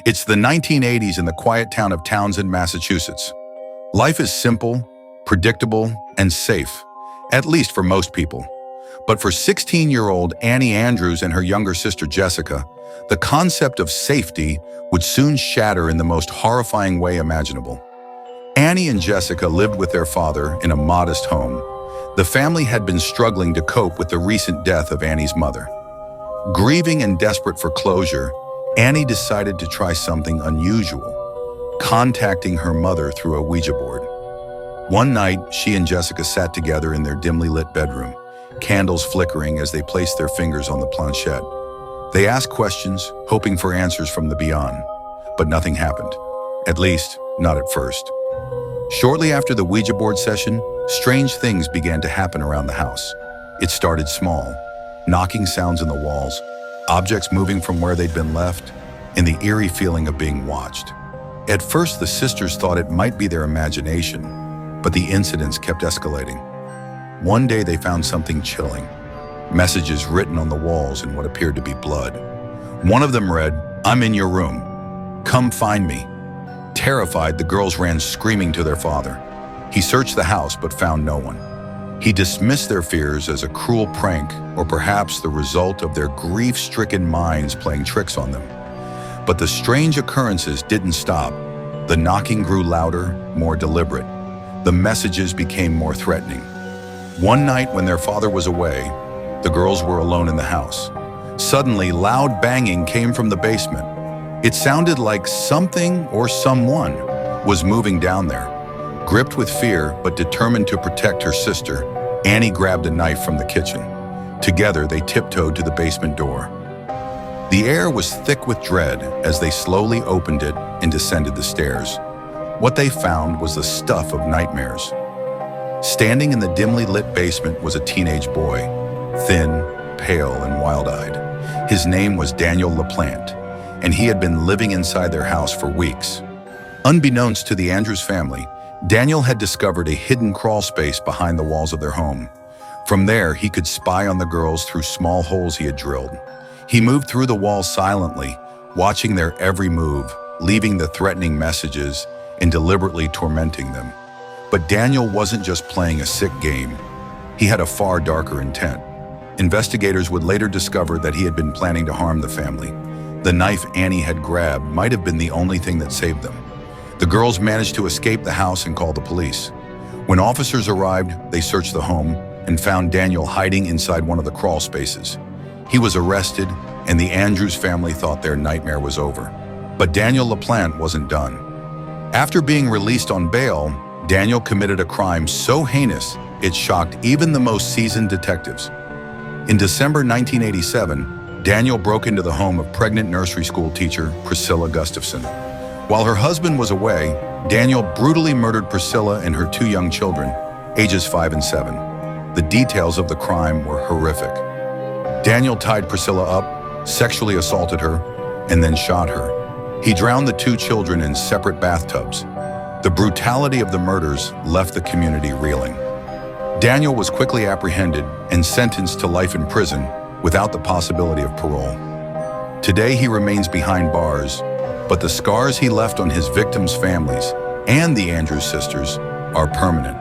It's the 1980s in the quiet town of Townsend, Massachusetts. Life is simple, predictable, and safe, at least for most people. But for 16-year-old Annie Andrews and her younger sister Jessica, the concept of safety would soon shatter in the most horrifying way imaginable. Annie and Jessica lived with their father in a modest home. The family had been struggling to cope with the recent death of Annie's mother. Grieving and desperate for closure, Annie decided to try something unusual, contacting her mother through a Ouija board. One night, she and Jessica sat together in their dimly lit bedroom, candles flickering as they placed their fingers on the planchette. They asked questions, hoping for answers from the beyond, but nothing happened, at least not at first. Shortly after the Ouija board session, strange things began to happen around the house. It started small, knocking sounds in the walls, objects moving from where they'd been left, and the eerie feeling of being watched. At first, the sisters thought it might be their imagination, but the incidents kept escalating. One day they found something chilling, messages written on the walls in what appeared to be blood. One of them read, "I'm in your room. Come find me." Terrified, the girls ran screaming to their father. He searched the house but found no one. He dismissed their fears as a cruel prank or perhaps the result of their grief-stricken minds playing tricks on them. But the strange occurrences didn't stop. The knocking grew louder, more deliberate. The messages became more threatening. One night when their father was away, the girls were alone in the house. Suddenly, loud banging came from the basement. It sounded like something or someone was moving down there. Gripped with fear but determined to protect her sister, Annie grabbed a knife from the kitchen. Together, they tiptoed to the basement door. The air was thick with dread as they slowly opened it and descended the stairs. What they found was the stuff of nightmares. Standing in the dimly lit basement was a teenage boy, thin, pale, and wild-eyed. His name was Daniel LaPlante, and he had been living inside their house for weeks. Unbeknownst to the Andrews family, Daniel had discovered a hidden crawl space behind the walls of their home. From there, he could spy on the girls through small holes he had drilled. He moved through the walls silently, watching their every move, leaving the threatening messages and deliberately tormenting them. But Daniel wasn't just playing a sick game. He had a far darker intent. Investigators would later discover that he had been planning to harm the family. The knife Annie had grabbed might have been the only thing that saved them. The girls managed to escape the house and call the police. When officers arrived, they searched the home and found Daniel hiding inside one of the crawl spaces. He was arrested, and the Andrews family thought their nightmare was over. But Daniel LaPlante wasn't done. After being released on bail, Daniel committed a crime so heinous it shocked even the most seasoned detectives. In December 1987, Daniel broke into the home of pregnant nursery school teacher Priscilla Gustafson. While her husband was away, Daniel brutally murdered Priscilla and her two young children, ages 5 and 7. The details of the crime were horrific. Daniel tied Priscilla up, sexually assaulted her, and then shot her. He drowned the two children in separate bathtubs. The brutality of the murders left the community reeling. Daniel was quickly apprehended and sentenced to life in prison without the possibility of parole. Today he remains behind bars, but the scars he left on his victims' families and the Andrews sisters are permanent.